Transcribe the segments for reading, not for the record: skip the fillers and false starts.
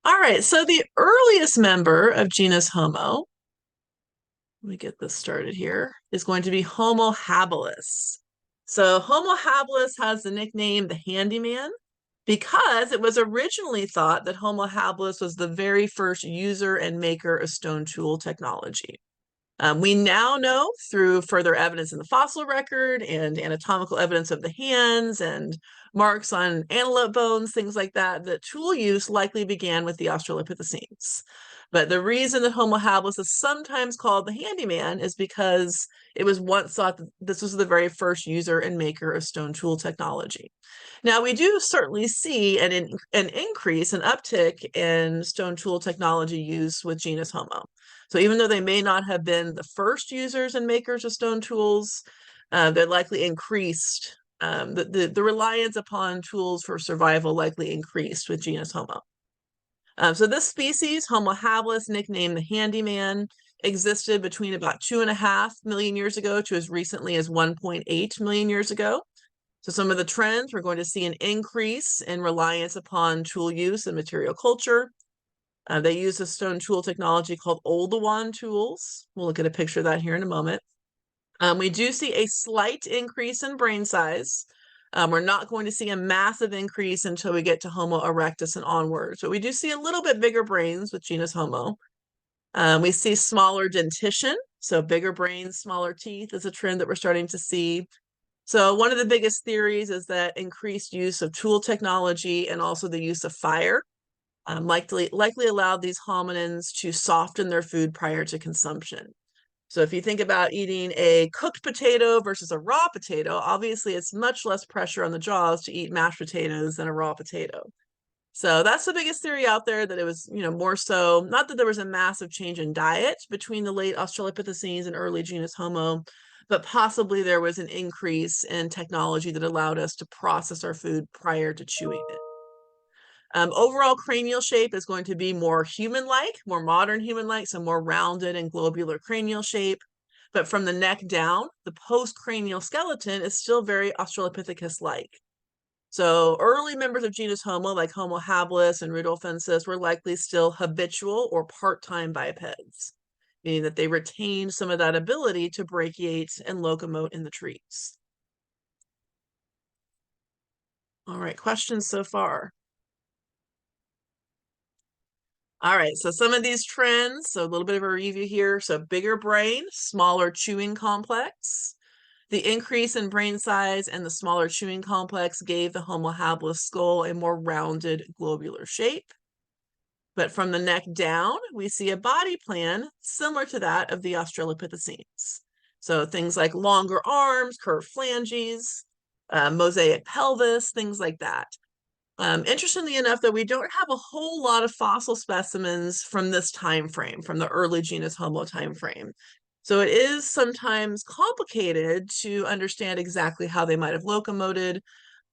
All right, so the earliest member of genus Homo, let me get this started here, is going to be Homo habilis. So Homo habilis has the nickname the handyman because it was originally thought that Homo habilis was the very first user and maker of stone tool technology. We now know through further evidence in the fossil record and anatomical evidence of the hands and marks on antelope bones, things like that, that tool use likely began with the Australopithecines. But the reason that Homo habilis is sometimes called the handyman is because it was once thought that this was the very first user and maker of stone tool technology. Now, we do certainly see an increase, an uptick in stone tool technology use with genus Homo. So even though they may not have been the first users and makers of stone tools, they likely increased. The reliance upon tools for survival likely increased with genus Homo. So this species, Homo habilis, nicknamed the handyman, existed between about 2.5 million years ago to as recently as 1.8 million years ago. So some of the trends, we're going to see an increase in reliance upon tool use and material culture. They use a stone tool technology called Oldowan tools. We'll look at a picture of that here in a moment. We do see a slight increase in brain size. We're not going to see a massive increase until we get to Homo erectus and onwards, but we do see a little bit bigger brains with genus Homo. We see smaller dentition, so bigger brains, smaller teeth is a trend that we're starting to see. So one of the biggest theories is that increased use of tool technology and also the use of fire likely allowed these hominins to soften their food prior to consumption. So if you think about eating a cooked potato versus a raw potato, obviously it's much less pressure on the jaws to eat mashed potatoes than a raw potato. So that's the biggest theory out there, that it was, more so, not that there was a massive change in diet between the late Australopithecines and early genus Homo, but possibly there was an increase in technology that allowed us to process our food prior to chewing it. Overall cranial shape is going to be more human-like, more modern human-like, so more rounded and globular cranial shape. But from the neck down, the postcranial skeleton is still very Australopithecus-like. So early members of genus Homo, like Homo habilis and rudolfensis, were likely still habitual or part-time bipeds, meaning that they retained some of that ability to brachiate and locomote in the trees. All right, questions so far? All right, so some of these trends, so a little bit of a review here. So bigger brain, smaller chewing complex. The increase in brain size and the smaller chewing complex gave the Homo habilis skull a more rounded globular shape. But from the neck down, we see a body plan similar to that of the Australopithecines. So things like longer arms, curved phalanges, mosaic pelvis, things like that. Interestingly enough, though, we don't have a whole lot of fossil specimens from this time frame, from the early genus Homo time frame. So it is sometimes complicated to understand exactly how they might have locomoted,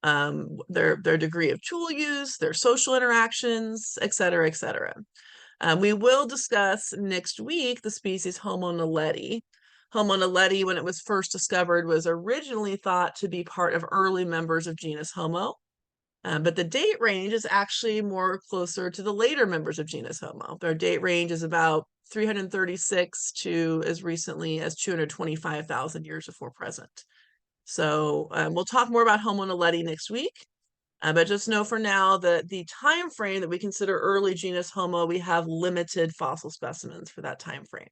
their degree of tool use, their social interactions, et cetera, et cetera. We will discuss next week the species Homo naledi. Homo naledi, when it was first discovered, was originally thought to be part of early members of genus Homo. But the date range is actually more closer to the later members of genus Homo. Their date range is about 336 to as recently as 225,000 years before present. So we'll talk more about Homo naledi next week. But just know for now that the time frame that we consider early genus Homo, we have limited fossil specimens for that time frame.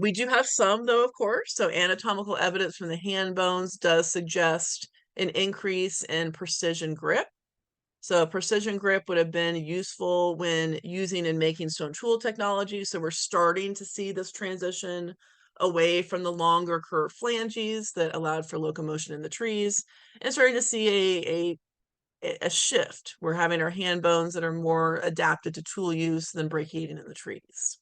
We do have some, though, of course. So anatomical evidence from the hand bones does suggest an increase in precision grip. So precision grip would have been useful when using and making stone tool technology. So we're starting to see this transition away from the longer curved phalanges that allowed for locomotion in the trees, and starting to see a shift. We're having our hand bones that are more adapted to tool use than brachiating in the trees.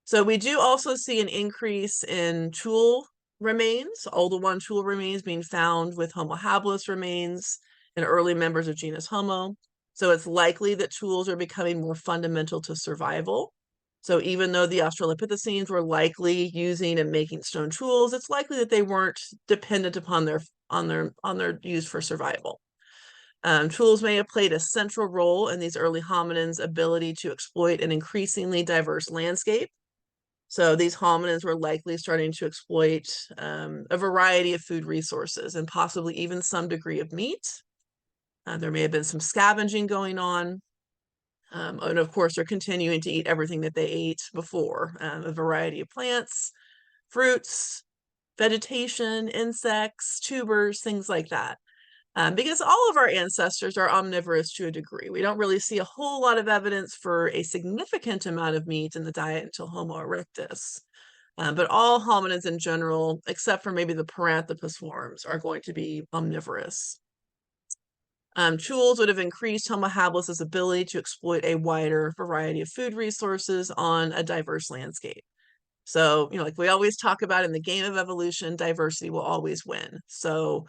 So we do also see an increase in tool remains, Oldowan tool remains being found with Homo habilis remains and early members of genus Homo. So it's likely that tools are becoming more fundamental to survival. So even though the Australopithecines were likely using and making stone tools, it's likely that they weren't dependent upon their use for survival. Tools may have played a central role in these early hominins' ability to exploit an increasingly diverse landscape. So these hominins were likely starting to exploit a variety of food resources and possibly even some degree of meat. There may have been some scavenging going on. And of course, they're continuing to eat everything that they ate before, a variety of plants, fruits, vegetation, insects, tubers, things like that. Because all of our ancestors are omnivorous to a degree. We don't really see a whole lot of evidence for a significant amount of meat in the diet until Homo erectus. But all hominids in general, except for maybe the paranthropus forms, are going to be omnivorous. Tools would have increased Homo habilis' ability to exploit a wider variety of food resources on a diverse landscape. So, like we always talk about in the game of evolution, diversity will always win. So,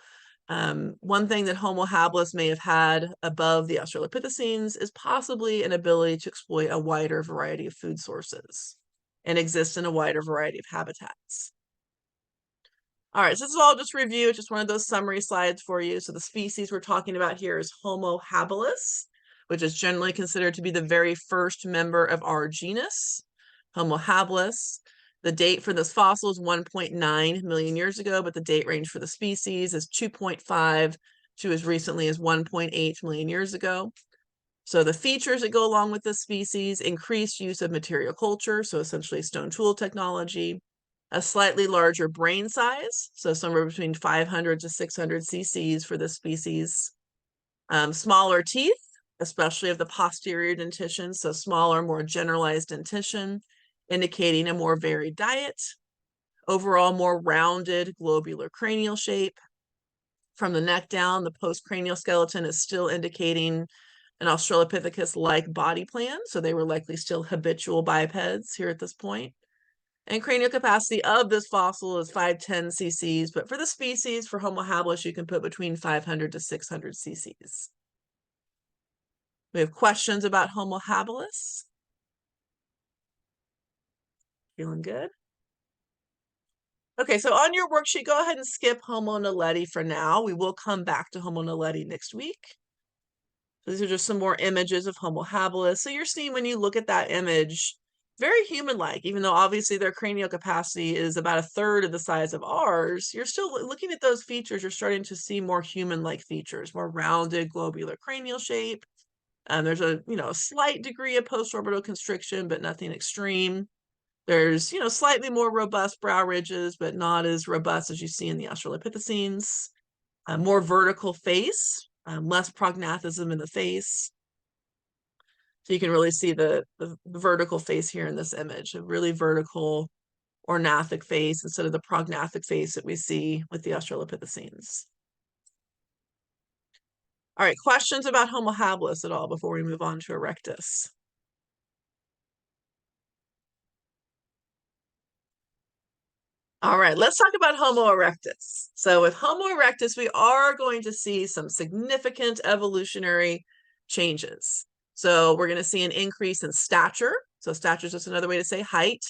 one thing that Homo habilis may have had above the Australopithecines is possibly an ability to exploit a wider variety of food sources and exist in a wider variety of habitats. All right, so this is all just review. It's just one of those summary slides for you. So the species we're talking about here is Homo habilis, which is generally considered to be the very first member of our genus, Homo habilis. The date for this fossil is 1.9 million years ago, but the date range for the species is 2.5 to as recently as 1.8 million years ago. So the features that go along with this species: increased use of material culture, so essentially stone tool technology, a slightly larger brain size, so somewhere between 500 to 600 cc's for this species, smaller teeth, especially of the posterior dentition, so smaller, more generalized dentition, indicating a more varied diet, overall more rounded globular cranial shape. From the neck down, the postcranial skeleton is still indicating an Australopithecus-like body plan, so they were likely still habitual bipeds here at this point. And cranial capacity of this fossil is 510 cc's, but for the species, for Homo habilis, you can put between 500 to 600 cc's. We have questions about Homo habilis. Feeling good? Okay, so on your worksheet, go ahead and skip Homo naledi for now. We will come back to Homo naledi next week. These are just some more images of Homo habilis. So you're seeing, when you look at that image, very human-like, even though obviously their cranial capacity is about a third of the size of ours. You're still looking at those features. You're starting to see more human-like features, more rounded globular cranial shape. There's a slight degree of post-orbital constriction, but nothing extreme. There's slightly more robust brow ridges, but not as robust as you see in the Australopithecines. More vertical face, less prognathism in the face. So you can really see the vertical face here in this image, a really vertical ornathic face instead of the prognathic face that we see with the Australopithecines. All right, questions about Homo habilis at all before we move on to Erectus? All right, let's talk about Homo erectus. So with Homo erectus, we are going to see some significant evolutionary changes. So we're going to see an increase in stature. So stature is just another way to say height.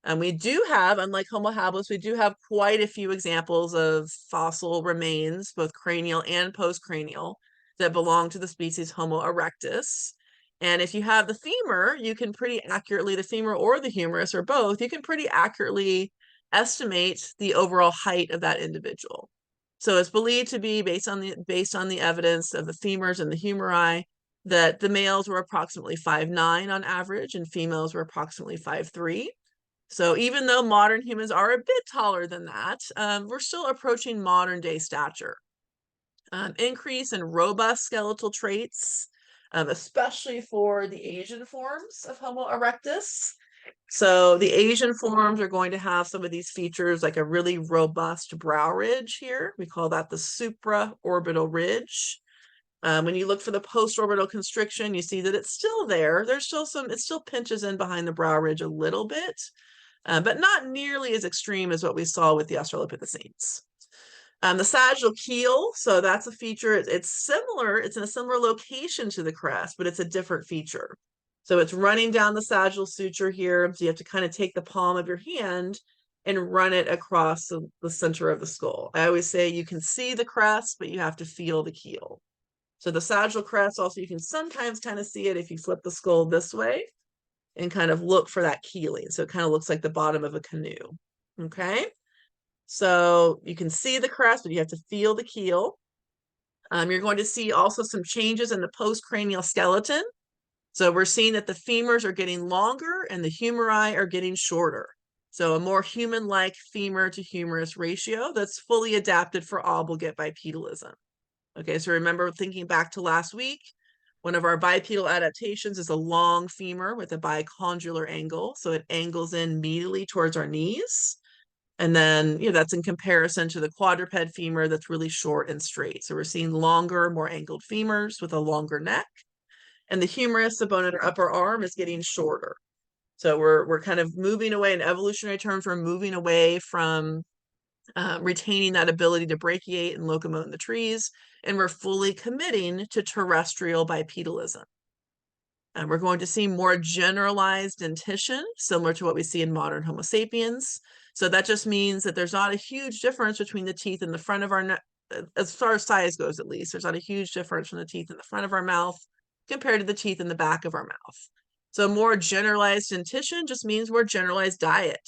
And we do have, unlike Homo habilis, we do have quite a few examples of fossil remains, both cranial and postcranial, that belong to the species Homo erectus. And if you have the femur, you can pretty accurately, the femur or the humerus or both, you can pretty accurately estimate the overall height of that individual. So it's believed to be based on the evidence of the femurs and the humeri that the males were approximately 5'9" on average and females were approximately 5'3". So even though modern humans are a bit taller than that, we're still approaching modern day stature. Increase in robust skeletal traits, especially for the Asian forms of Homo erectus. So the Asian forms are going to have some of these features, like a really robust brow ridge here. We call that the supraorbital ridge. When you look for the postorbital constriction, you see that it's still there. There's still it still pinches in behind the brow ridge a little bit, but not nearly as extreme as what we saw with the Australopithecines. The sagittal keel, so that's a feature. It's similar. It's in a similar location to the crest, but it's a different feature. So it's running down the sagittal suture here. So you have to kind of take the palm of your hand and run it across the center of the skull. I always say you can see the crest, but you have to feel the keel. So the sagittal crest, also, you can sometimes kind of see it if you flip the skull this way and kind of look for that keeling. So it kind of looks like the bottom of a canoe. Okay. So you can see the crest, but you have to feel the keel. You're going to see also some changes in the postcranial skeleton. So we're seeing that the femurs are getting longer and the humeri are getting shorter. So a more human-like femur to humerus ratio that's fully adapted for obligate bipedalism. Okay, so remember thinking back to last week, one of our bipedal adaptations is a long femur with a bicondylar angle. So it angles in medially towards our knees. And then, that's in comparison to the quadruped femur that's really short and straight. So we're seeing longer, more angled femurs with a longer neck. And the humerus, the bone in our upper arm, is getting shorter. So we're kind of moving away in evolutionary terms. We're moving away from retaining that ability to brachiate and locomote in the trees, and we're fully committing to terrestrial bipedalism. And we're going to see more generalized dentition, similar to what we see in modern Homo sapiens. So that just means that there's not a huge difference between the teeth in the front of our neck, as far as size goes, at least. There's not a huge difference from the teeth in the front of our mouth compared to the teeth in the back of our mouth. So more generalized dentition just means more generalized diet.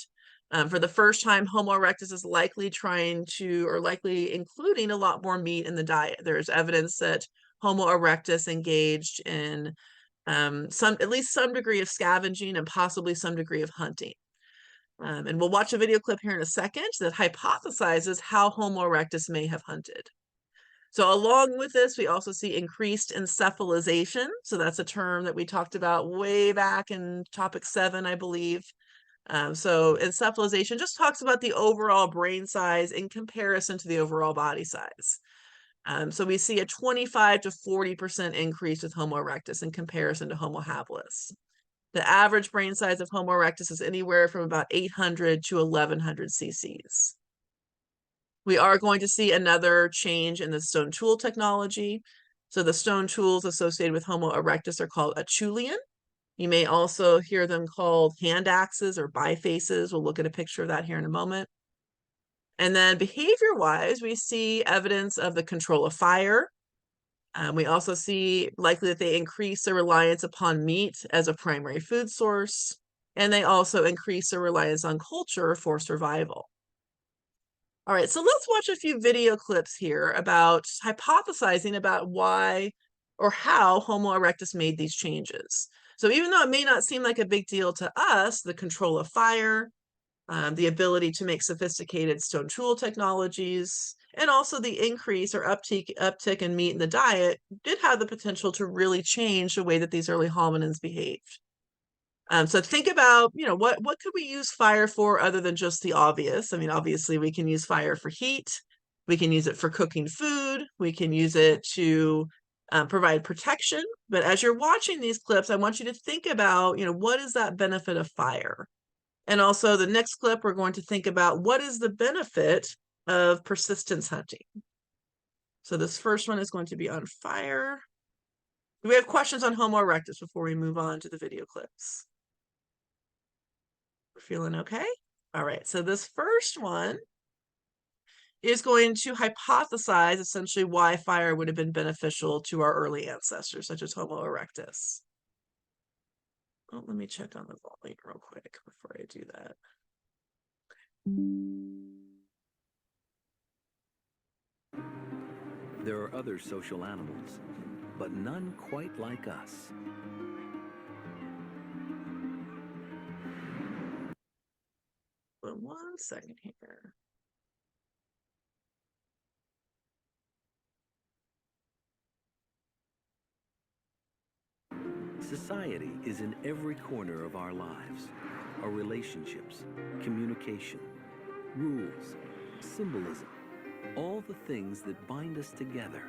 For the first time, Homo erectus is likely including a lot more meat in the diet. There's evidence that Homo erectus engaged in at least some degree of scavenging and possibly some degree of hunting. And we'll watch a video clip here in a second that hypothesizes how Homo erectus may have hunted. So along with this, we also see increased encephalization. So that's a term that we talked about way back in topic 7, I believe. So encephalization just talks about the overall brain size in comparison to the overall body size. So we see a 25 to 40% increase with Homo erectus in comparison to Homo habilis. The average brain size of Homo erectus is anywhere from about 800 to 1100 cc's. We are going to see another change in the stone tool technology. So the stone tools associated with Homo erectus are called Acheulean. You may also hear them called hand axes or bifaces. We'll look at a picture of that here in a moment. And then behavior-wise, we see evidence of the control of fire. We also see likely that they increase their reliance upon meat as a primary food source, and they also increase their reliance on culture for survival. All right, so let's watch a few video clips here about hypothesizing about why or how Homo erectus made these changes. So even though it may not seem like a big deal to us, the control of fire, the ability to make sophisticated stone tool technologies, and also the increase or uptick in meat in the diet did have the potential to really change the way that these early hominins behaved. So think about, what could we use fire for other than just the obvious? I mean, obviously we can use fire for heat. We can use it for cooking food. We can use it to provide protection. But as you're watching these clips, I want you to think about, what is that benefit of fire? And also the next clip, we're going to think about what is the benefit of persistence hunting. So this first one is going to be on fire. Do we have questions on Homo erectus before we move on to the video clips? We're feeling okay? All right, so this first one is going to hypothesize essentially why fire would have been beneficial to our early ancestors, such as Homo erectus. Oh, let me check on the volume real quick before I do that. There are other social animals, but none quite like us. But 1 second here. Society is in every corner of our lives. Our relationships, communication, rules, symbolism, all the things that bind us together.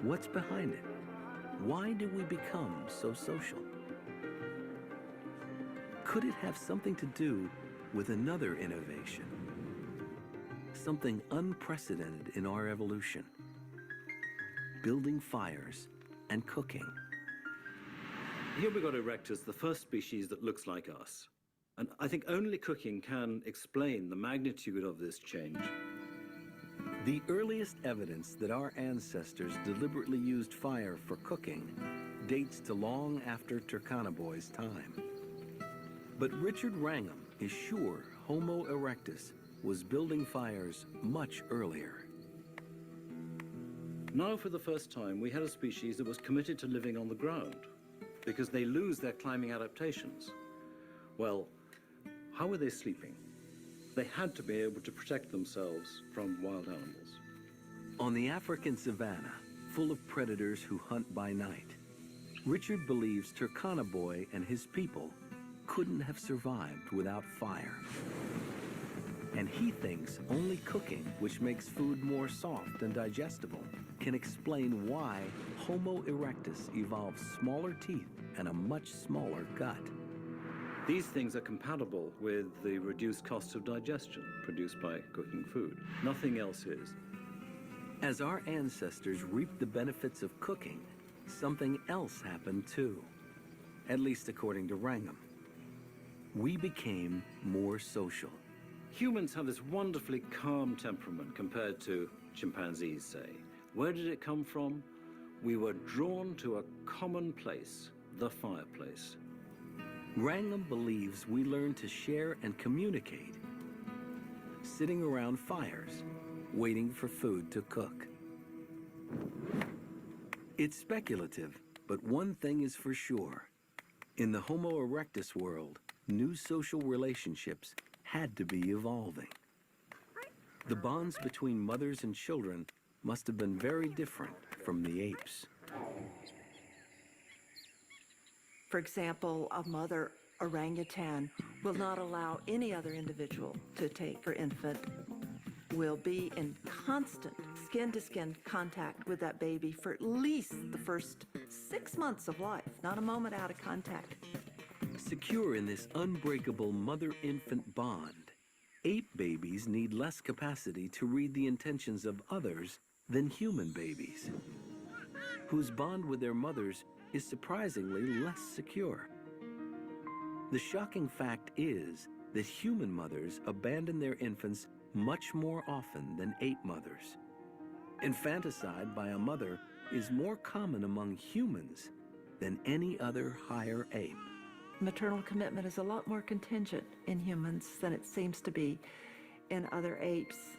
What's behind it? Why do we become so social? Could it have something to do with another innovation? Something unprecedented in our evolution. Building fires and cooking. Here we got erectus, the first species that looks like us. And I think only cooking can explain the magnitude of this change. The earliest evidence that our ancestors deliberately used fire for cooking dates to long after Turkana-Boy's time. But Richard Wrangham is sure Homo erectus was building fires much earlier. Now, for the first time, we had a species that was committed to living on the ground because they lose their climbing adaptations. Well, how were they sleeping? They had to be able to protect themselves from wild animals. On the African savanna, full of predators who hunt by night, Richard believes Turkana-Boy and his people couldn't have survived without fire. And he thinks only cooking, which makes food more soft and digestible, can explain why Homo erectus evolved smaller teeth and a much smaller gut. These things are compatible with the reduced cost of digestion produced by cooking food. Nothing else is. As our ancestors reaped the benefits of cooking, something else happened too, at least according to Wrangham. We became more social. Humans have this wonderfully calm temperament compared to chimpanzees, say. Where did it come from? We were drawn to a common place, the fireplace. Wrangham believes we learn to share and communicate, sitting around fires, waiting for food to cook. It's speculative, but one thing is for sure. In the Homo erectus world, new social relationships had to be evolving. The bonds between mothers and children must have been very different from the apes. For example, a mother orangutan will not allow any other individual to take her infant, will be in constant skin-to-skin contact with that baby for at least the first 6 months of life, not a moment out of contact. Secure in this unbreakable mother-infant bond, ape babies need less capacity to read the intentions of others than human babies, whose bond with their mothers is surprisingly less secure. The shocking fact is that human mothers abandon their infants much more often than ape mothers. Infanticide by a mother is more common among humans than any other higher ape. Maternal commitment is a lot more contingent in humans than it seems to be in other apes.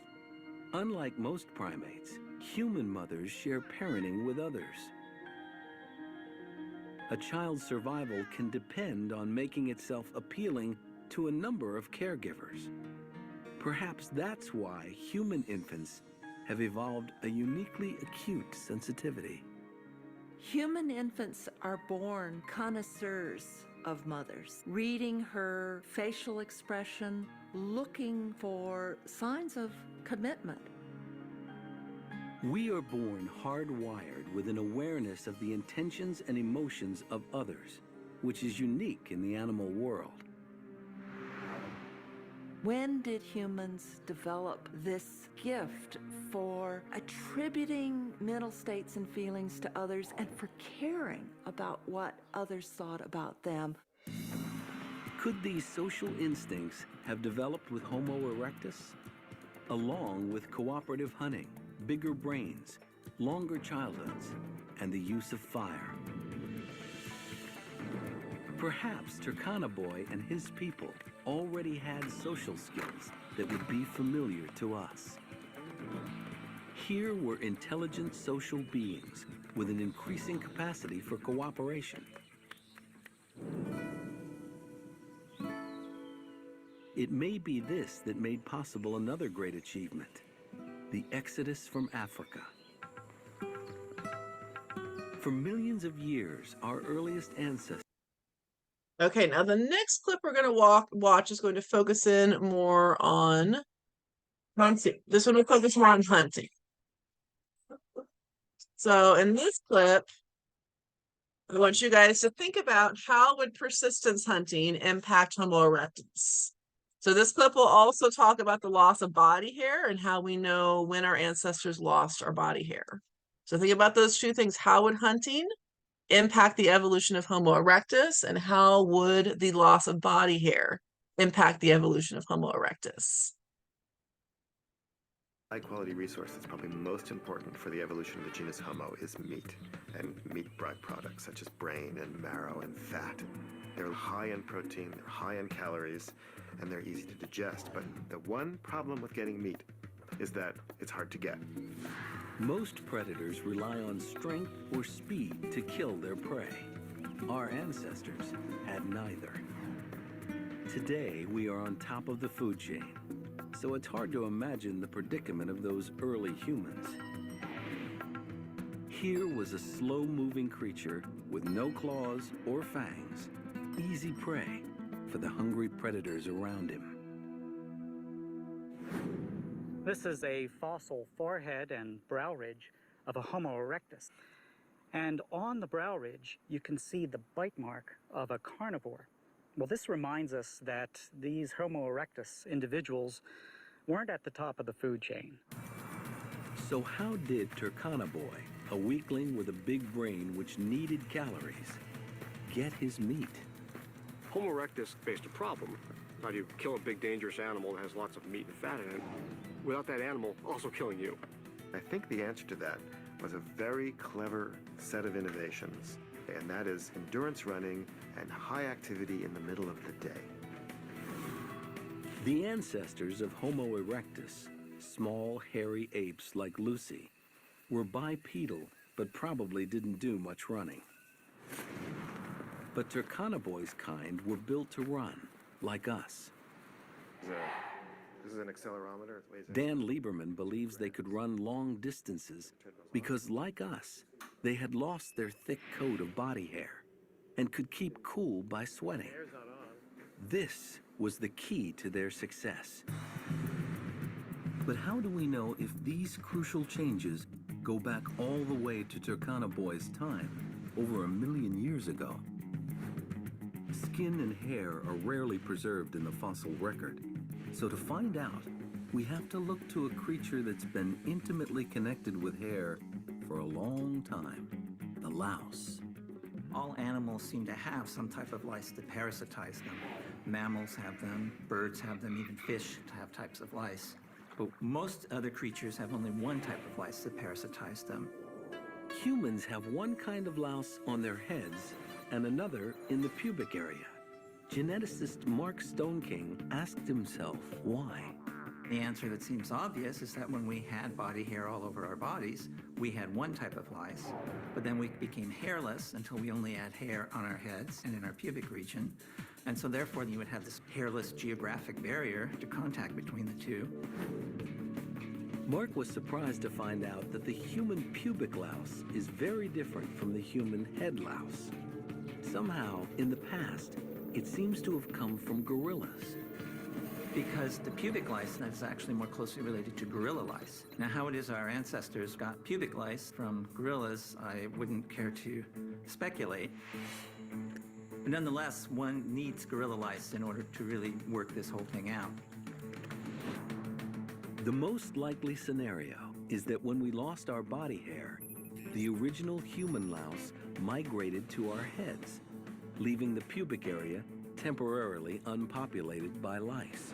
Unlike most primates, human mothers share parenting with others. A child's survival can depend on making itself appealing to a number of caregivers. Perhaps that's why human infants have evolved a uniquely acute sensitivity. Human infants are born connoisseurs of mothers, reading her facial expression, looking for signs of commitment. We are born hardwired with an awareness of the intentions and emotions of others, which is unique in the animal world. When did humans develop this gift for attributing mental states and feelings to others and for caring about what others thought about them? Could these social instincts have developed with Homo erectus, along with cooperative hunting, bigger brains, longer childhoods, and the use of fire? Perhaps Turkana-Boy and his people already had social skills that would be familiar to us. Here were intelligent social beings with an increasing capacity for cooperation. It may be this that made possible another great achievement, the exodus from Africa. For millions of years, our earliest ancestors. Okay, now the next clip we're going to watch is going to focus in more on hunting. This one will focus more on hunting. So in this clip, I want you guys to think about how would persistence hunting impact Homo erectus. So this clip will also talk about the loss of body hair and how we know when our ancestors lost our body hair. So think about those two things. How would hunting impact the evolution of Homo erectus, and how would the loss of body hair impact the evolution of Homo erectus? High-quality resource that's probably most important for the evolution of the genus Homo is meat and meat byproducts such as brain and marrow and fat. They're high in protein, they're high in calories, and they're easy to digest. But the one problem with getting meat is that it's hard to get. Most predators rely on strength or speed to kill their prey. Our ancestors had neither. Today, we are on top of the food chain, so it's hard to imagine the predicament of those early humans. Here was a slow-moving creature with no claws or fangs, easy prey for the hungry predators around him. This is a fossil forehead and brow ridge of a Homo erectus. And on the brow ridge, you can see the bite mark of a carnivore. Well, this reminds us that these Homo erectus individuals weren't at the top of the food chain. So how did Turkana Boy, a weakling with a big brain which needed calories, get his meat? Homo erectus faced a problem. How do you kill a big dangerous animal that has lots of meat and fat in it without that animal also killing you? I think the answer to that was a very clever set of innovations, and that is endurance running and high activity in the middle of the day. The ancestors of Homo erectus, small, hairy apes like Lucy, were bipedal but probably didn't do much running. But Turkana Boy's kind were built to run, like us. This is an accelerometer. Dan Lieberman believes they could run long distances because, like us, they had lost their thick coat of body hair and could keep cool by sweating. This was the key to their success. But how do we know if these crucial changes go back all the way to Turkana Boy's time, over 1 million years ago? Skin and hair are rarely preserved in the fossil record. So to find out, we have to look to a creature that's been intimately connected with hair for a long time, the louse. All animals seem to have some type of lice that parasitize them. Mammals have them, birds have them, even fish have types of lice. But most other creatures have only one type of lice that parasitize them. Humans have one kind of louse on their heads and another in the pubic area. Geneticist Mark Stoneking asked himself why. The answer that seems obvious is that when we had body hair all over our bodies, we had one type of lice, but then we became hairless until we only had hair on our heads and in our pubic region. And so therefore you would have this hairless geographic barrier to contact between the two. Mark was surprised to find out that the human pubic louse is very different from the human head louse. Somehow, in the past, it seems to have come from gorillas. Because the pubic lice is actually more closely related to gorilla lice. Now, how it is our ancestors got pubic lice from gorillas, I wouldn't care to speculate. But nonetheless, one needs gorilla lice in order to really work this whole thing out. The most likely scenario is that when we lost our body hair, the original human louse migrated to our heads, leaving the pubic area temporarily unpopulated by lice.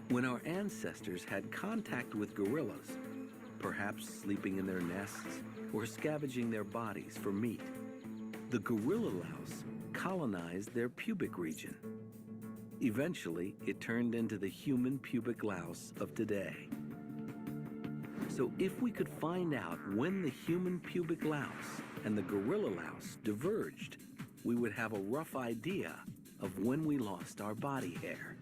When our ancestors had contact with gorillas, perhaps sleeping in their nests or scavenging their bodies for meat, the gorilla louse colonized their pubic region. Eventually, it turned into the human pubic louse of today. So if we could find out when the human pubic louse and the gorilla louse diverged, we would have a rough idea of when we lost our body hair.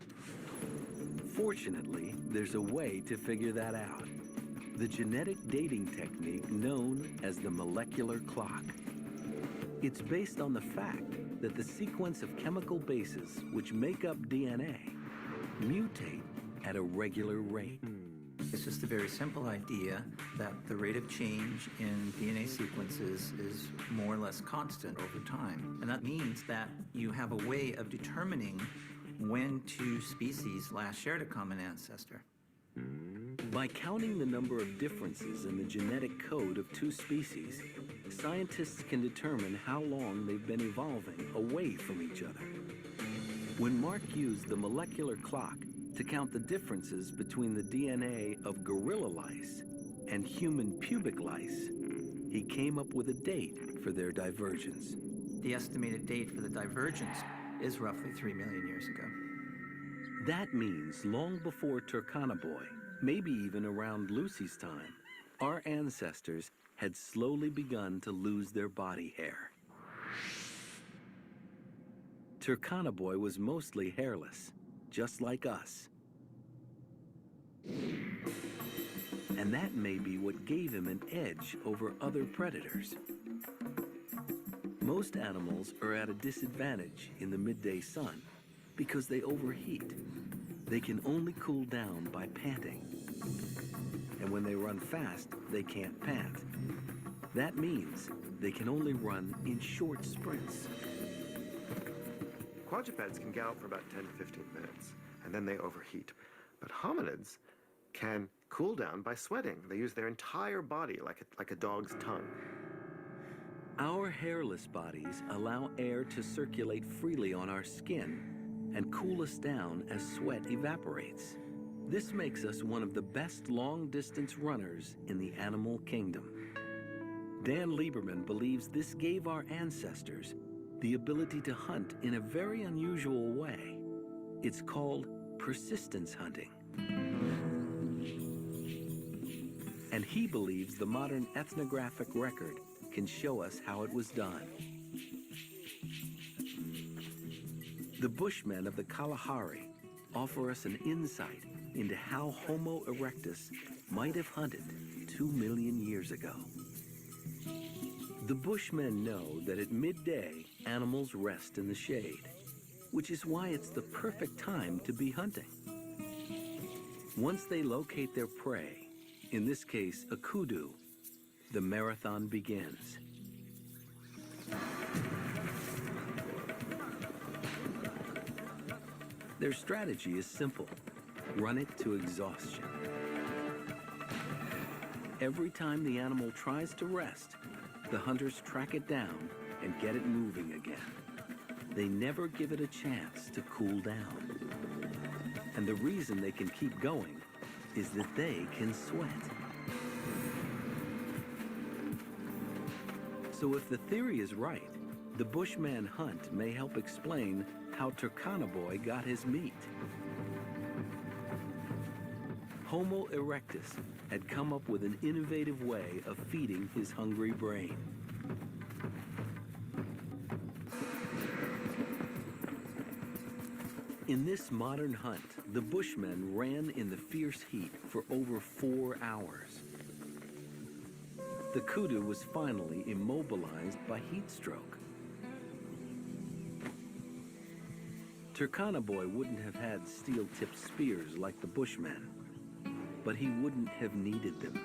Fortunately, there's a way to figure that out. The genetic dating technique known as the molecular clock. It's based on the fact that the sequence of chemical bases which make up DNA mutate at a regular rate. It's just a very simple idea that the rate of change in DNA sequences is more or less constant over time. And that means that you have a way of determining when two species last shared a common ancestor. By counting the number of differences in the genetic code of two species, scientists can determine how long they've been evolving away from each other. When Mark used the molecular clock, to count the differences between the DNA of gorilla lice and human pubic lice, he came up with a date for their divergence. The estimated date for the divergence is roughly 3 million years ago. That means long before Turkana-boy, maybe even around Lucy's time, our ancestors had slowly begun to lose their body hair. Turkana-boy was mostly hairless, just like us. And that may be what gave him an edge over other predators. Most animals are at a disadvantage in the midday sun because they overheat. They can only cool down by panting. And when they run fast, they can't pant. That means they can only run in short sprints. Quadrupeds can gallop for about 10 to 15 minutes, and then they overheat. But hominids can cool down by sweating. They use their entire body like a dog's tongue. Our hairless bodies allow air to circulate freely on our skin and cool us down as sweat evaporates. This makes us one of the best long-distance runners in the animal kingdom. Dan Lieberman believes this gave our ancestors the ability to hunt in a very unusual way. It's called persistence hunting. And he believes the modern ethnographic record can show us how it was done. The Bushmen of the Kalahari offer us an insight into how Homo erectus might have hunted 2 million years ago. The Bushmen know that at midday, animals rest in the shade, which is why it's the perfect time to be hunting. Once they locate their prey, in this case a kudu, the marathon begins. Their strategy is simple: run it to exhaustion. Every time the animal tries to rest, the hunters track it down and get it moving again. They never give it a chance to cool down. And the reason they can keep going is that they can sweat. So if the theory is right, the Bushman hunt may help explain how Turkana-boy got his meat. Homo erectus had come up with an innovative way of feeding his hungry brain. In this modern hunt, the Bushmen ran in the fierce heat for over 4 hours. The kudu was finally immobilized by heat stroke. Turkana-boy wouldn't have had steel-tipped spears like the Bushmen, but he wouldn't have needed them.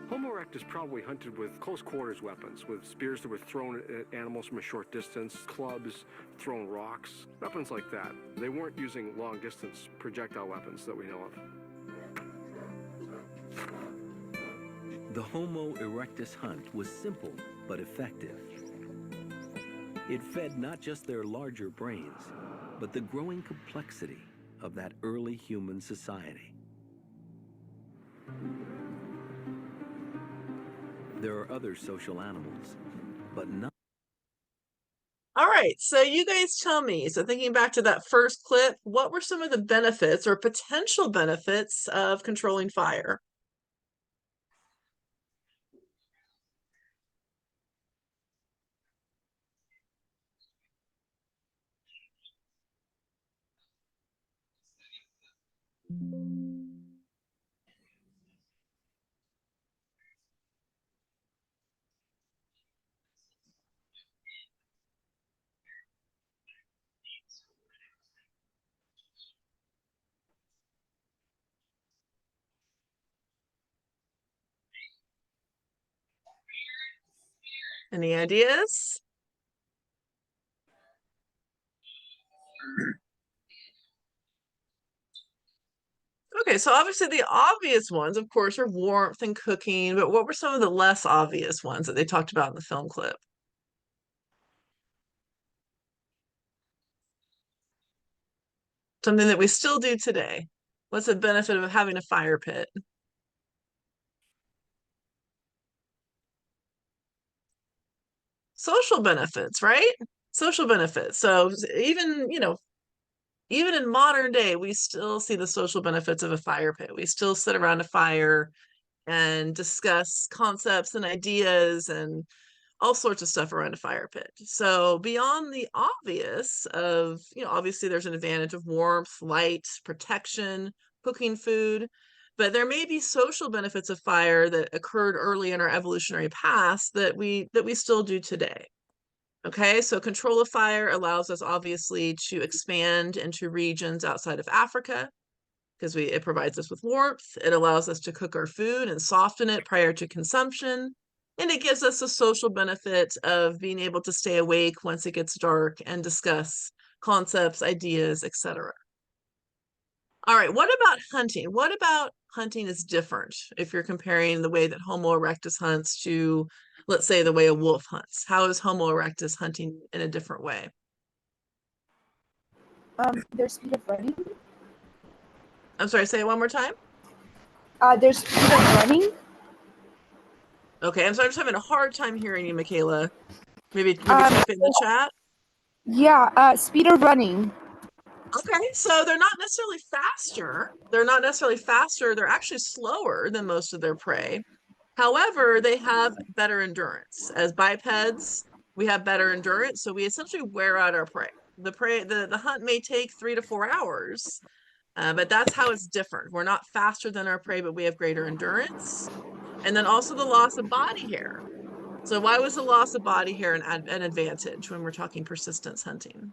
Homo erectus probably hunted with close quarters weapons, with spears that were thrown at animals from a short distance, clubs, thrown rocks, weapons like that. They weren't using long-distance projectile weapons that we know of. The Homo erectus hunt was simple but effective. It fed not just their larger brains, but the growing complexity of that early human society. There are other social animals, but none. All right, so you guys tell me. So thinking back to that first clip, what were some of the benefits or potential benefits of controlling fire? Any ideas? Okay, so obviously the obvious ones, of course, are warmth and cooking, but what were some of the less obvious ones that they talked about in the film clip? Something that we still do today. What's the benefit of having a fire pit? Social benefits, right? Social benefits. So even, even in modern day, we still see the social benefits of a fire pit. We still sit around a fire and discuss concepts and ideas and all sorts of stuff around a fire pit. So beyond the obvious of, obviously there's an advantage of warmth, light, protection, cooking food, but there may be social benefits of fire that occurred early in our evolutionary past that we still do today. Okay, so control of fire allows us obviously to expand into regions outside of Africa because it provides us with warmth. It allows us to cook our food and soften it prior to consumption. And it gives us a social benefit of being able to stay awake once it gets dark and discuss concepts, ideas, etc. All right, what about hunting? What about hunting is different if you're comparing the way that Homo erectus hunts to, let's say, the way a wolf hunts? How is Homo erectus hunting in a different way? Their speed of running. I'm sorry, say it one more time. Their speed of running. Okay, I'm sorry, I'm just having a hard time hearing you, Michaela. Maybe Um, type it in the chat. yeah, speed of running. Okay, so they're not necessarily faster. They're not necessarily faster. They're actually slower than most of their prey. However, they have better endurance. As bipeds, we have better endurance, so we essentially wear out our prey. The hunt may take 3 to 4 hours, but that's how it's different. We're not faster than our prey, but we have greater endurance. And then also the loss of body hair. So why was the loss of body hair an advantage when we're talking persistence hunting?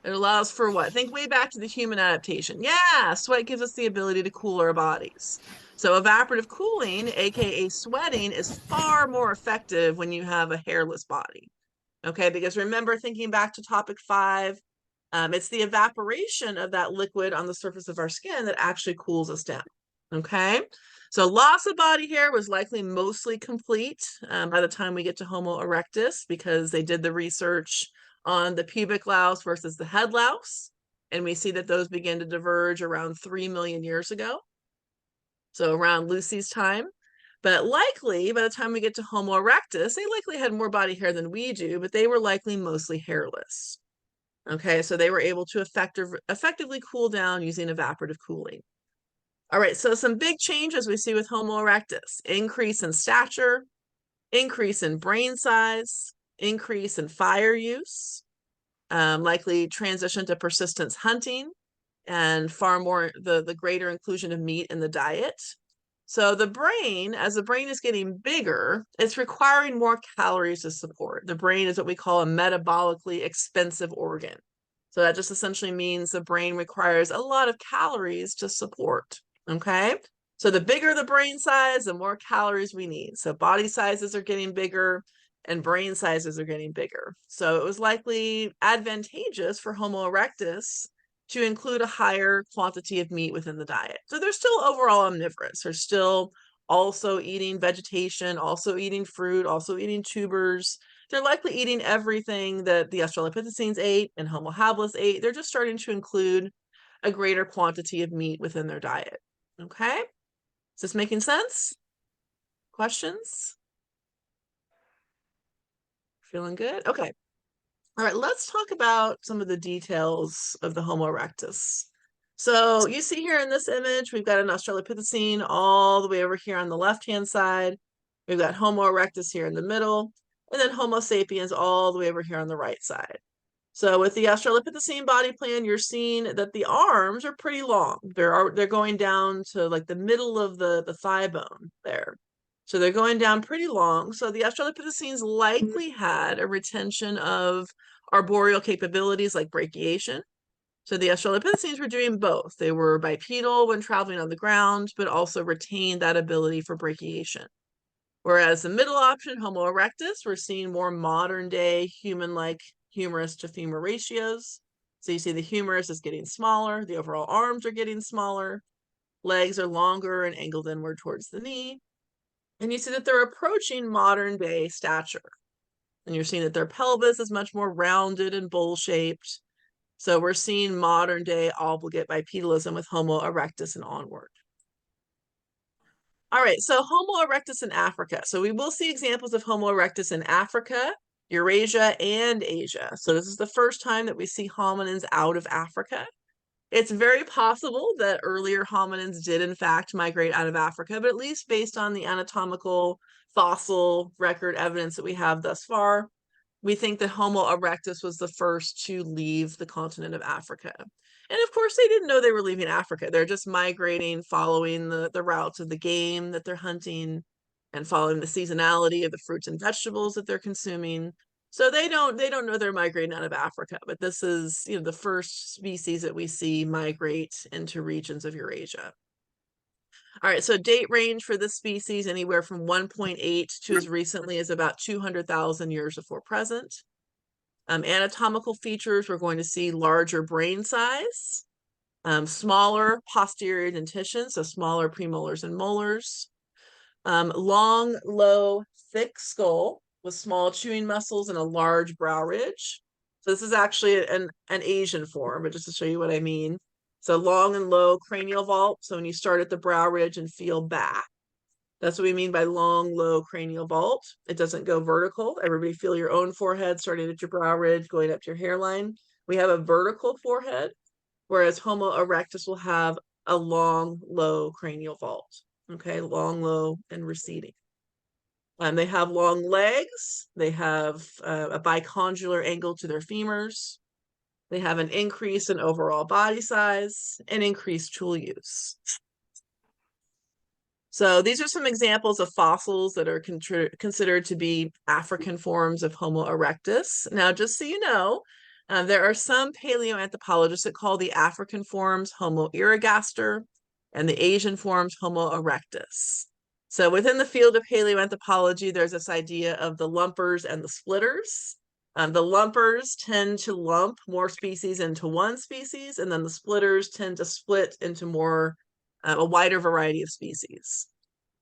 It allows for what? Think way back to the human adaptation. Yeah, sweat gives us the ability to cool our bodies. So evaporative cooling, aka sweating, is far more effective when you have a hairless body. Okay, because remember, thinking back to topic 5, it's the evaporation of that liquid on the surface of our skin that actually cools us down. Okay, so loss of body hair was likely mostly complete by the time we get to Homo erectus because they did the research on the pubic louse versus the head louse. And we see that those begin to diverge around 3 million years ago. So around Lucy's time. But likely, by the time we get to Homo erectus, they likely had more body hair than we do, but they were likely mostly hairless. Okay, so they were able to effectively cool down using evaporative cooling. All right, so some big changes we see with Homo erectus: increase in stature, increase in brain size, increase in fire use, likely transition to persistence hunting, and far more the greater inclusion of meat in the diet. So the brain, as the brain is getting bigger, it's requiring more calories to support. The brain is what we call a metabolically expensive organ. So that just essentially means the brain requires a lot of calories to support. Okay. So the bigger the brain size, the more calories we need. So body sizes are getting bigger and brain sizes are getting bigger. So it was likely advantageous for Homo erectus to include a higher quantity of meat within the diet. So they're still overall omnivorous. They're still also eating vegetation, also eating fruit, also eating tubers. They're likely eating everything that the Australopithecines ate and Homo habilis ate. They're just starting to include a greater quantity of meat within their diet. Okay? Is this making sense? Questions? Feeling good? Okay. All right, let's talk about some of the details of the Homo erectus. So you see here in this image, we've got an Australopithecine all the way over here on the left-hand side. We've got Homo erectus here in the middle, and then Homo sapiens all the way over here on the right side. So with the Australopithecine body plan, you're seeing that the arms are pretty long. They're going down to like the middle of the thigh bone there. So they're going down pretty long. So the Australopithecines likely had a retention of arboreal capabilities like brachiation. So the Australopithecines were doing both. They were bipedal when traveling on the ground, but also retained that ability for brachiation. Whereas the middle option, Homo erectus, we're seeing more modern day human-like humerus to femur ratios. So you see the humerus is getting smaller, the overall arms are getting smaller, legs are longer and angled inward towards the knee. And you see that they're approaching modern day stature. And you're seeing that their pelvis is much more rounded and bowl-shaped. So we're seeing modern day obligate bipedalism with Homo erectus and onward. All right, so Homo erectus in Africa. So we will see examples of Homo erectus in Africa, Eurasia, and Asia. So this is the first time that we see hominins out of Africa. It's very possible that earlier hominins did in fact migrate out of Africa, but at least based on the anatomical fossil record evidence that we have thus far, we think that Homo erectus was the first to leave the continent of Africa. And of course, they didn't know they were leaving Africa. They're just migrating, following the routes of the game that they're hunting and following the seasonality of the fruits and vegetables that they're consuming. So they don't know they're migrating out of Africa, but this is, the first species that we see migrate into regions of Eurasia. All right, so date range for this species anywhere from 1.8 to as recently as about 200,000 years before present. Anatomical features, we're going to see larger brain size, smaller posterior dentition, so smaller premolars and molars, long, low, thick skull with small chewing muscles and a large brow ridge. So this is actually an Asian form, but just to show you what I mean. So long and low cranial vault. So when you start at the brow ridge and feel back, that's what we mean by long, low cranial vault. It doesn't go vertical. Everybody feel your own forehead starting at your brow ridge, going up to your hairline. We have a vertical forehead, whereas Homo erectus will have a long, low cranial vault. Okay, long, low, and receding. They have long legs. They have a bicondylar angle to their femurs. They have an increase in overall body size and increased tool use. So these are some examples of fossils that are considered to be African forms of Homo erectus. Now, just so you know, there are some paleoanthropologists that call the African forms Homo ergaster and the Asian forms Homo erectus. So within the field of paleoanthropology, there's this idea of the lumpers and the splitters. The lumpers tend to lump more species into one species, and then the splitters tend to split into a wider variety of species.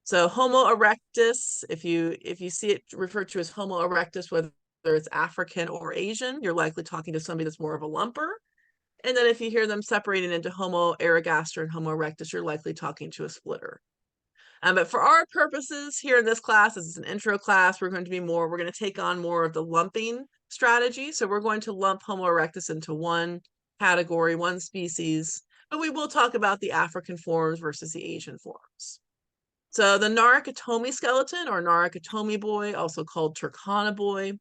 So Homo erectus, if you see it referred to as Homo erectus, whether it's African or Asian, you're likely talking to somebody that's more of a lumper. And then if you hear them separating into Homo ergaster and Homo erectus, you're likely talking to a splitter. But for our purposes here in this class, this is an intro class, we're going to take on more of the lumping strategy. So we're going to lump Homo erectus into one category, one species, but we will talk about the African forms versus the Asian forms. So the Narukatomi skeleton, or Narukatomi boy, also called Turkana boy,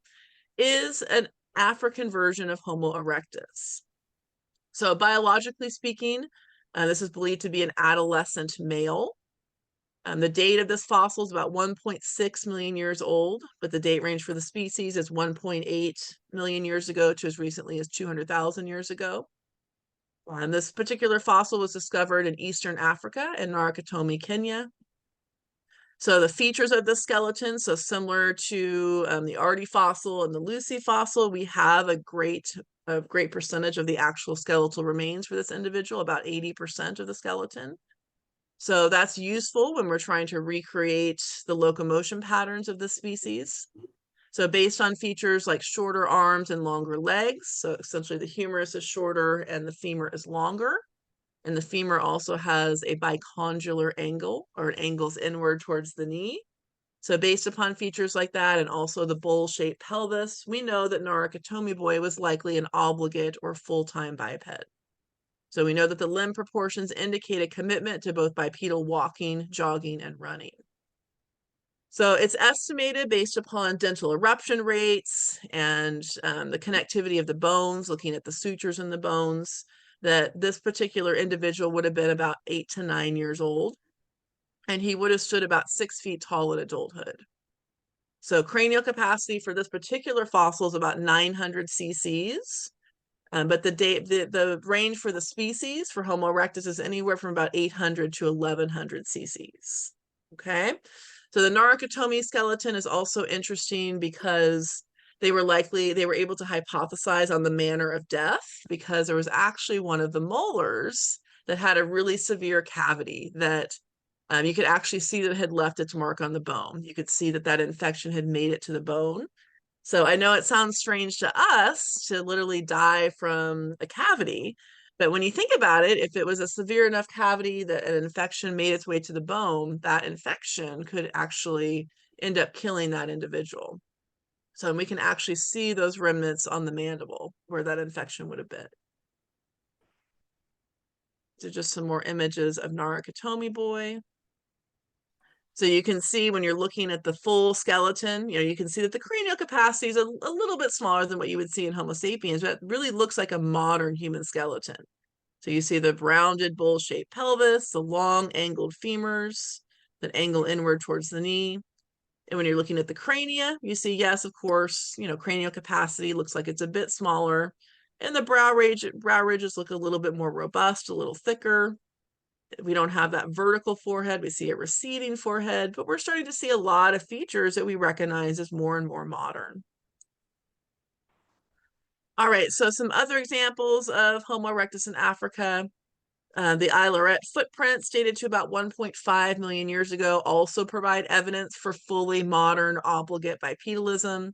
is an African version of Homo erectus. So biologically speaking, this is believed to be an adolescent male. The date of this fossil is about 1.6 million years old, but the date range for the species is 1.8 million years ago to as recently as 200,000 years ago. This particular fossil was discovered in Eastern Africa in Narukatomi, Kenya. So the features of the skeleton, so similar to the Arty fossil and the Lucy fossil, we have a great percentage of the actual skeletal remains for this individual, about 80% of the skeleton. So that's useful when we're trying to recreate the locomotion patterns of this species. So based on features like shorter arms and longer legs, so essentially the humerus is shorter and the femur is longer. And the femur also has a bicondylar angle, or it angles inward towards the knee. So based upon features like that, and also the bowl-shaped pelvis, we know that Narukatomi boy was likely an obligate or full-time biped. So we know that the limb proportions indicate a commitment to both bipedal walking, jogging, and running. So it's estimated based upon dental eruption rates and the connectivity of the bones, looking at the sutures in the bones, that this particular individual would have been about 8 to 9 years old, and he would have stood about 6 feet tall in adulthood. So cranial capacity for this particular fossil is about 900 cc's, but the range for the species for Homo erectus is anywhere from about 800 to 1100 cc's. Okay, so the Narukatomi skeleton is also interesting because they were able to hypothesize on the manner of death, because there was actually one of the molars that had a really severe cavity that you could actually see that it had left its mark on the bone. You could see that infection had made it to the bone. So I know it sounds strange to us to literally die from a cavity, but when you think about it, if it was a severe enough cavity that an infection made its way to the bone, that infection could actually end up killing that individual. So we can actually see those remnants on the mandible where that infection would have been. So just some more images of Narukatomi boy. So you can see when you're looking at the full skeleton, you can see that the cranial capacity is a little bit smaller than what you would see in Homo sapiens, but it really looks like a modern human skeleton. So you see the rounded bowl-shaped pelvis, the long angled femurs that angle inward towards the knee. And when you're looking at the crania, you see, yes, of course, cranial capacity looks like it's a bit smaller. And the brow ridges look a little bit more robust, a little thicker. We don't have that vertical forehead. We see a receding forehead, but we're starting to see a lot of features that we recognize as more and more modern. All right, so some other examples of Homo erectus in Africa. The Isle-Lorette footprints dated to about 1.5 million years ago also provide evidence for fully modern obligate bipedalism.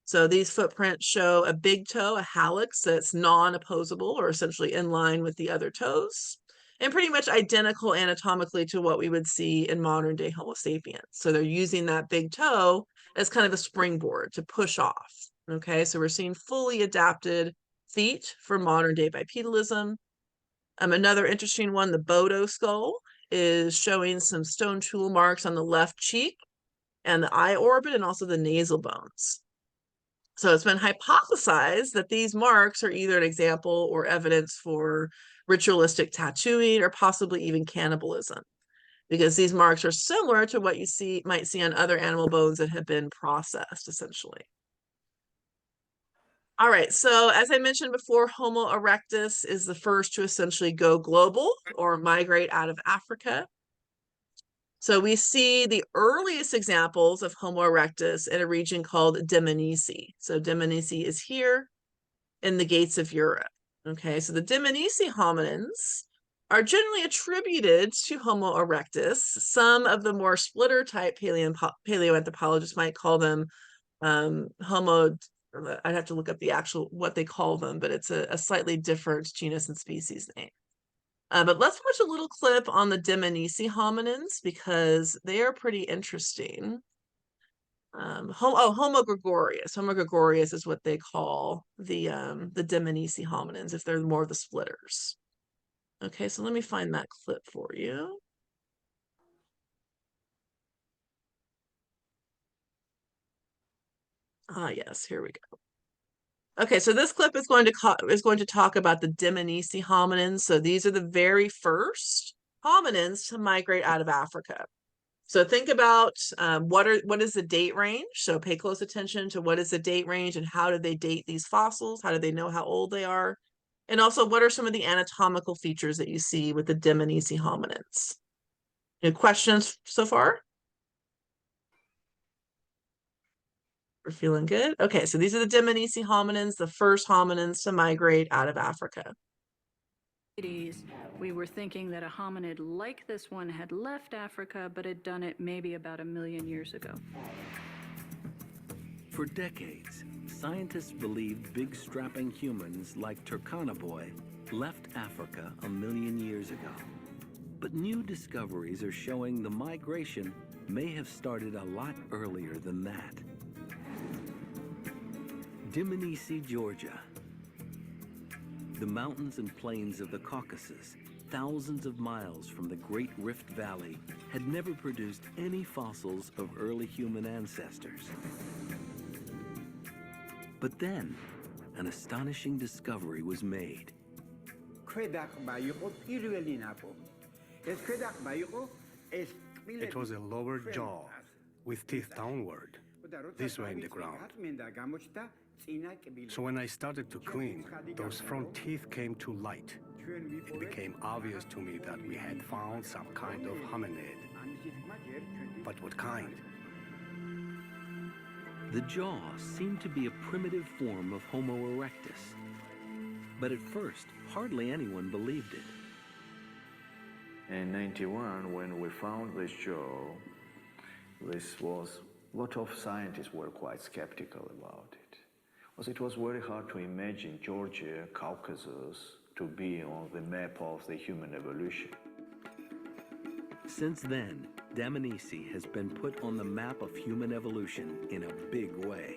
So these footprints show a big toe, a hallux that's non-opposable or essentially in line with the other toes, and pretty much identical anatomically to what we would see in modern day Homo sapiens. So they're using that big toe as kind of a springboard to push off. Okay, so we're seeing fully adapted feet for modern day bipedalism. Another interesting one, the Bodo skull, is showing some stone tool marks on the left cheek and the eye orbit and also the nasal bones. So it's been hypothesized that these marks are either an example or evidence for ritualistic tattooing or possibly even cannibalism, because these marks are similar to what you might see on other animal bones that have been processed, essentially. All right, so as I mentioned before, Homo erectus is the first to essentially go global or migrate out of Africa. So we see the earliest examples of Homo erectus in a region called Dmanisi. So Dmanisi is here in the gates of Europe. Okay, so the Dmanisi hominins are generally attributed to Homo erectus. Some of the more splitter type paleoanthropologists might call them Homo. I'd have to look up the actual what they call them, but it's a slightly different genus and species name. But let's watch a little clip on the Dmanisi hominins because they are pretty interesting. Homo gregorius. Homo gregorius is what they call the Dmanisi hominins if they're more of the splitters. Okay, so let me find that clip for you. Ah, yes, here we go. Okay, so this clip is going to talk about the Dmanisi hominins. So these are the very first hominins to migrate out of Africa. So think about what is the date range? So pay close attention to what is the date range and how do they date these fossils? How do they know how old they are? And also, what are some of the anatomical features that you see with the Dmanisi hominins? Any questions so far? We're feeling good? Okay, so these are the Dmanisi hominins, the first hominins to migrate out of Africa. We were thinking that a hominid like this one had left Africa, but had done it maybe about 1 million years ago. For decades, scientists believed big strapping humans like Turkana boy left Africa 1 million years ago. But new discoveries are showing the migration may have started a lot earlier than that. Dmanisi, Georgia. The mountains and plains of the Caucasus, thousands of miles from the Great Rift Valley, had never produced any fossils of early human ancestors. But then, an astonishing discovery was made. It was a lower jaw, with teeth downward, this way in the ground. So when I started to clean, those front teeth came to light. It became obvious to me that we had found some kind of hominid. But what kind? The jaw seemed to be a primitive form of Homo erectus. But at first, hardly anyone believed it. In 91, when we found this jaw, this was A lot of scientists were quite skeptical about it, because it was very hard to imagine Georgia, Caucasus, to be on the map of the human evolution. Since then, Dmanisi has been put on the map of human evolution in a big way.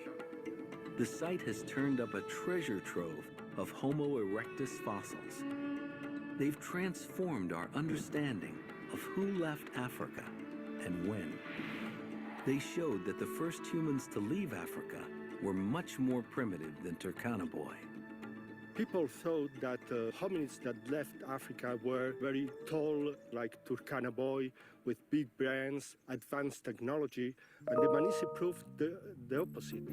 The site has turned up a treasure trove of Homo erectus fossils. They've transformed our understanding of who left Africa and when. They showed that the first humans to leave Africa were much more primitive than Turkana-boy. People thought that hominids that left Africa were very tall, like Turkana-boy, with big brains, advanced technology, and the Manisi proved the opposite.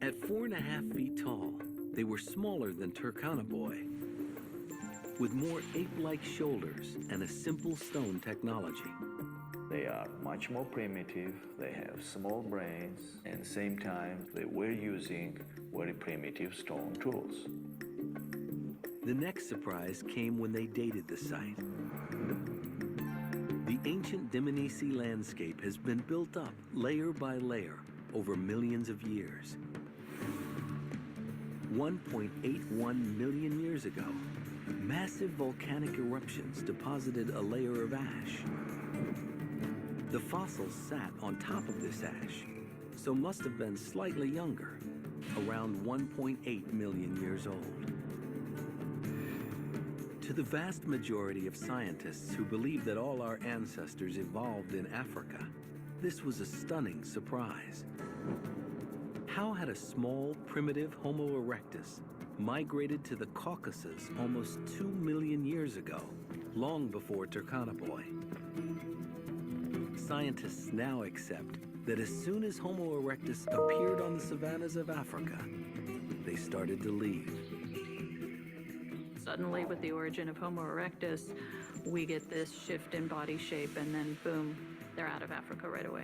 At 4.5 feet tall, they were smaller than Turkana-boy, with more ape-like shoulders and a simple stone technology. They are much more primitive, they have small brains, and at the same time they were using very primitive stone tools. The next surprise came when they dated the site. The ancient Dmanisi landscape has been built up layer by layer over millions of years. 1.81 million years ago, massive volcanic eruptions deposited a layer of ash. The fossils sat on top of this ash, so must have been slightly younger, around 1.8 million years old. To the vast majority of scientists who believe that all our ancestors evolved in Africa, this was a stunning surprise. How had a small, primitive Homo erectus migrated to the Caucasus almost 2 million years ago, long before Turkana-boy? Scientists now accept that as soon as Homo erectus appeared on the savannas of Africa, they started to leave. Suddenly, with the origin of Homo erectus, we get this shift in body shape, and then boom, they're out of Africa right away.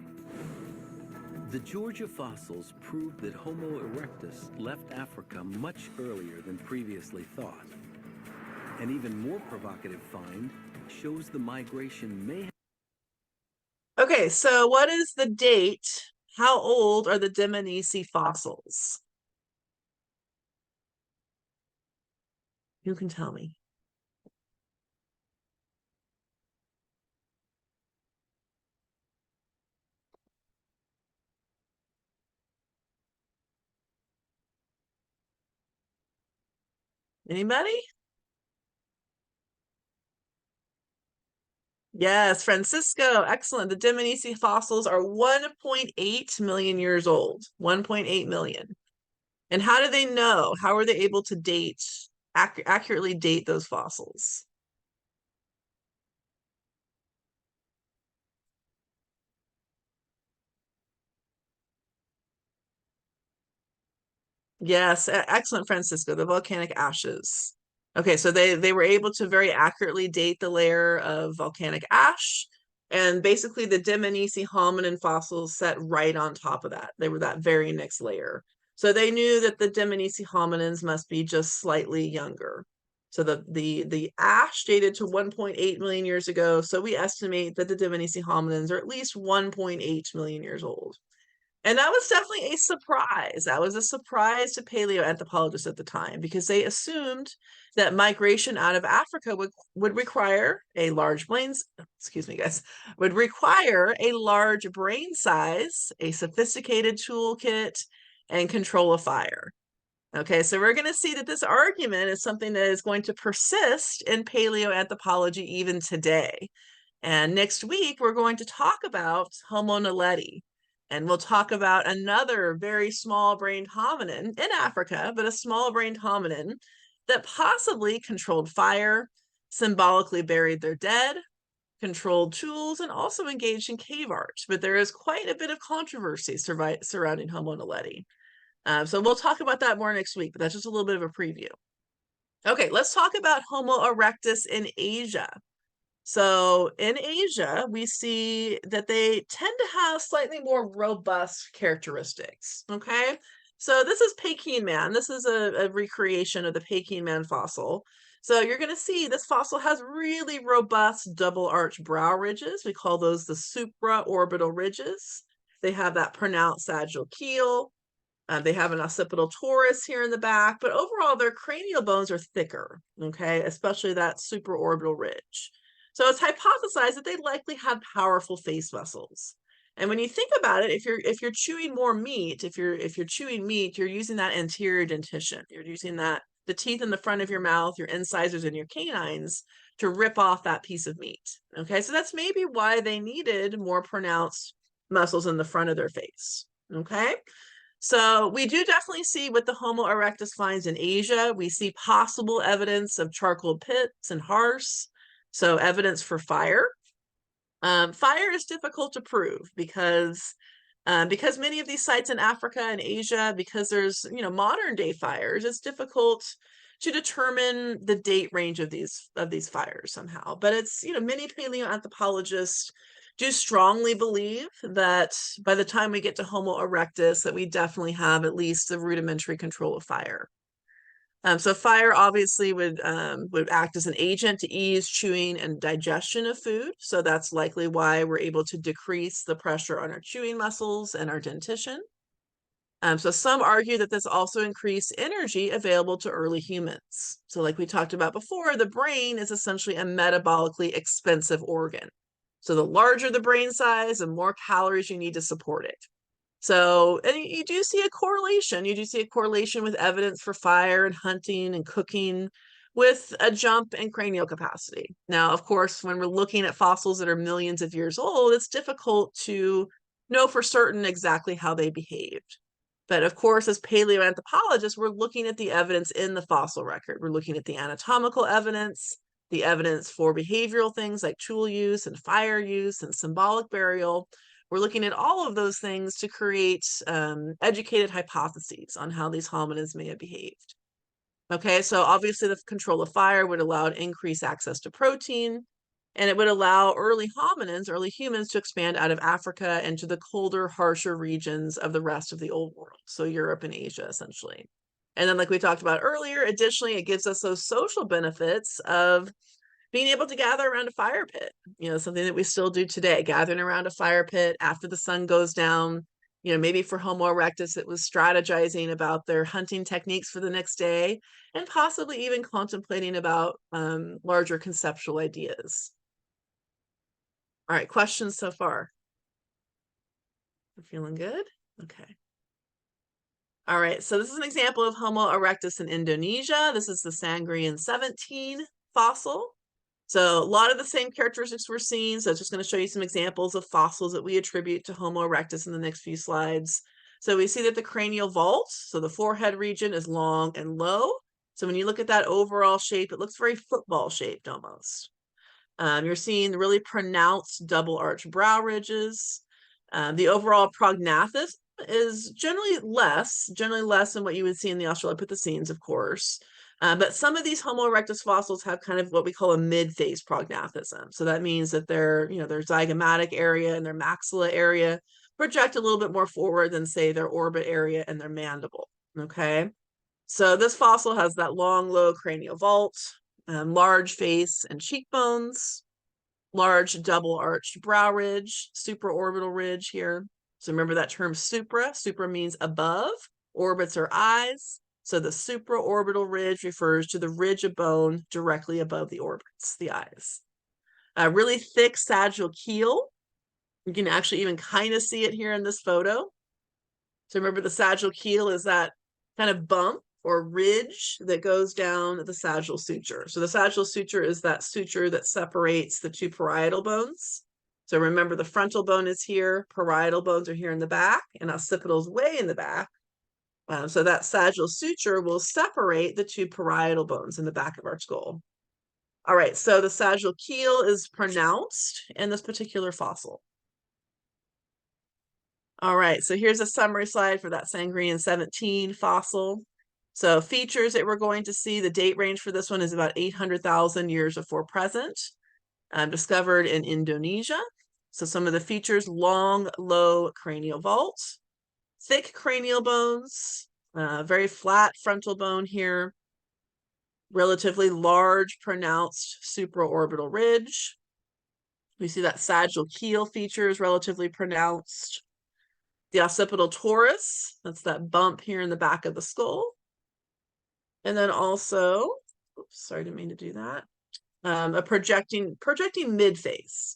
The Georgia fossils prove that Homo erectus left Africa much earlier than previously thought. An even more provocative find shows the migration may have... Okay, so what is the date? How old are the Dmanisi fossils? Who can tell me? Anybody? Yes, Francisco. Excellent. The Dmanisi fossils are 1.8 million years old. 1.8 million. And how do they know? How are they able to date, accurately date those fossils? Yes, excellent, Francisco. The volcanic ashes. Okay, so they were able to very accurately date the layer of volcanic ash, and basically the Dmanisi hominin fossils set right on top of that. They were that very next layer. So they knew that the Dmanisi hominins must be just slightly younger. So the ash dated to 1.8 million years ago. So we estimate that the Dmanisi hominins are at least 1.8 million years old. And that was definitely a surprise. That was a surprise to paleoanthropologists at the time, because they assumed that migration out of Africa would require a large excuse me, guys, would require a large brain size, a sophisticated toolkit, and control of fire. Okay, so we're going to see that this argument is something that is going to persist in paleoanthropology even today. And next week, we're going to talk about Homo naledi. And we'll talk about another very small-brained hominin in Africa, but a small-brained hominin that possibly controlled fire, symbolically buried their dead, controlled tools, and also engaged in cave art. But there is quite a bit of controversy surrounding Homo naledi. So we'll talk about that more next week, but that's just a little bit of a preview. Okay, let's talk about Homo erectus in Asia. So in Asia, we see that they tend to have slightly more robust characteristics, okay? So this is Peking man. This is a recreation of the Peking man fossil. So you're going to see this fossil has really robust double arch brow ridges. We call those the supraorbital ridges. They have that pronounced sagittal keel. They have an occipital torus here in the back, but overall their cranial bones are thicker, okay, especially that supraorbital ridge. So it's hypothesized that they likely have powerful face muscles. And when you think about it, if you're chewing more meat, if you're chewing meat, you're using that anterior dentition. You're using that the teeth in the front of your mouth, your incisors and your canines to rip off that piece of meat. Okay, so that's maybe why they needed more pronounced muscles in the front of their face. Okay. So we do definitely see what the Homo erectus finds in Asia. We see possible evidence of charcoal pits and hearths, so evidence for fire. Fire is difficult to prove because many of these sites in Africa and Asia, because there's modern day fires, it's difficult to determine the date range of these fires somehow. But it's many paleoanthropologists do strongly believe that by the time we get to Homo erectus, that we definitely have at least the rudimentary control of fire. So fire obviously would act as an agent to ease chewing and digestion of food. So that's likely why we're able to decrease the pressure on our chewing muscles and our dentition. So some argue that this also increased energy available to early humans. So like we talked about before, the brain is essentially a metabolically expensive organ. So the larger the brain size, the more calories you need to support it. So, and you do see a correlation. You do see a correlation with evidence for fire and hunting and cooking with a jump in cranial capacity. Now, of course, when we're looking at fossils that are millions of years old, it's difficult to know for certain exactly how they behaved. But of course, as paleoanthropologists, we're looking at the evidence in the fossil record. We're looking at the anatomical evidence, the evidence for behavioral things like tool use and fire use and symbolic burial. We're looking at all of those things to create educated hypotheses on how these hominids may have behaved. Okay, so obviously the control of fire would allow increased access to protein, and it would allow early hominins, early humans, to expand out of Africa into the colder, harsher regions of the rest of the old world, so Europe and Asia, essentially. And then, like we talked about earlier, additionally, it gives us those social benefits of being able to gather around a fire pit, something that we still do today, gathering around a fire pit after the sun goes down. Maybe for Homo erectus, it was strategizing about their hunting techniques for the next day and possibly even contemplating about larger conceptual ideas. All right, questions so far? I'm feeling good? Okay. All right, so this is an example of Homo erectus in Indonesia. This is the Sangrian 17 fossil. So a lot of the same characteristics we're seeing. So it's just going to show you some examples of fossils that we attribute to Homo erectus in the next few slides. So we see that the cranial vault, so the forehead region, is long and low. So when you look at that overall shape, it looks very football shaped almost. You're seeing the really pronounced double arch brow ridges. The overall prognathus is generally less than what you would see in the Australopithecines, of course. But some of these Homo erectus fossils have kind of what we call a mid-phase prognathism. So that means that their zygomatic area and their maxilla area project a little bit more forward than, say, their orbit area and their mandible. Okay, so this fossil has that long, low cranial vault, large face and cheekbones, large double-arched brow ridge, supraorbital ridge here. So remember that term supra. Supra means above. Orbits are eyes. So the supraorbital ridge refers to the ridge of bone directly above the orbits, the eyes. A really thick sagittal keel. You can actually even kind of see it here in this photo. So remember, the sagittal keel is that kind of bump or ridge that goes down the sagittal suture. So the sagittal suture is that suture that separates the two parietal bones. So remember, the frontal bone is here, parietal bones are here in the back, and occipital is way in the back. So that sagittal suture will separate the two parietal bones in the back of our skull. All right, so the sagittal keel is pronounced in this particular fossil. All right, so here's a summary slide for that Sangrian 17 fossil. So features that we're going to see, the date range for this one is about 800,000 years before present, discovered in Indonesia. So some of the features: long, low cranial vault, thick cranial bones, very flat frontal bone here, relatively large, pronounced supraorbital ridge. We see that sagittal keel feature is relatively pronounced. The occipital torus, that's that bump here in the back of the skull. And then also, oops, sorry, didn't mean to do that. A projecting midface.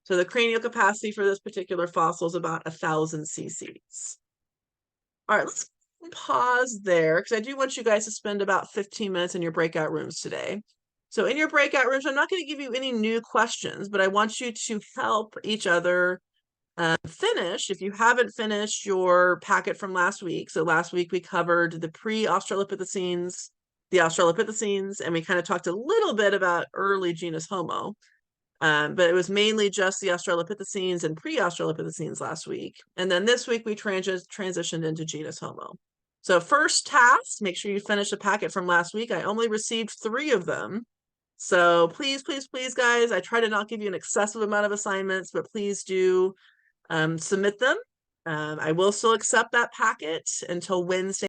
So the cranial capacity for this particular fossil is about 1,000 cc's. All right, let's pause there because I do want you guys to spend about 15 minutes in your breakout rooms today. So in your breakout rooms, I'm not going to give you any new questions, but I want you to help each other finish, if you haven't finished your packet from last week. So last week we covered the pre-Australopithecines, the Australopithecines, and we kind of talked a little bit about early genus Homo. But it was mainly just the Australopithecines and pre-Australopithecines last week. And then this week we transitioned into genus Homo. So first task, make sure you finish a packet from last week. I only received 3 of them. So please, please, please, guys, I try to not give you an excessive amount of assignments, but please do submit them. I will still accept that packet until Wednesday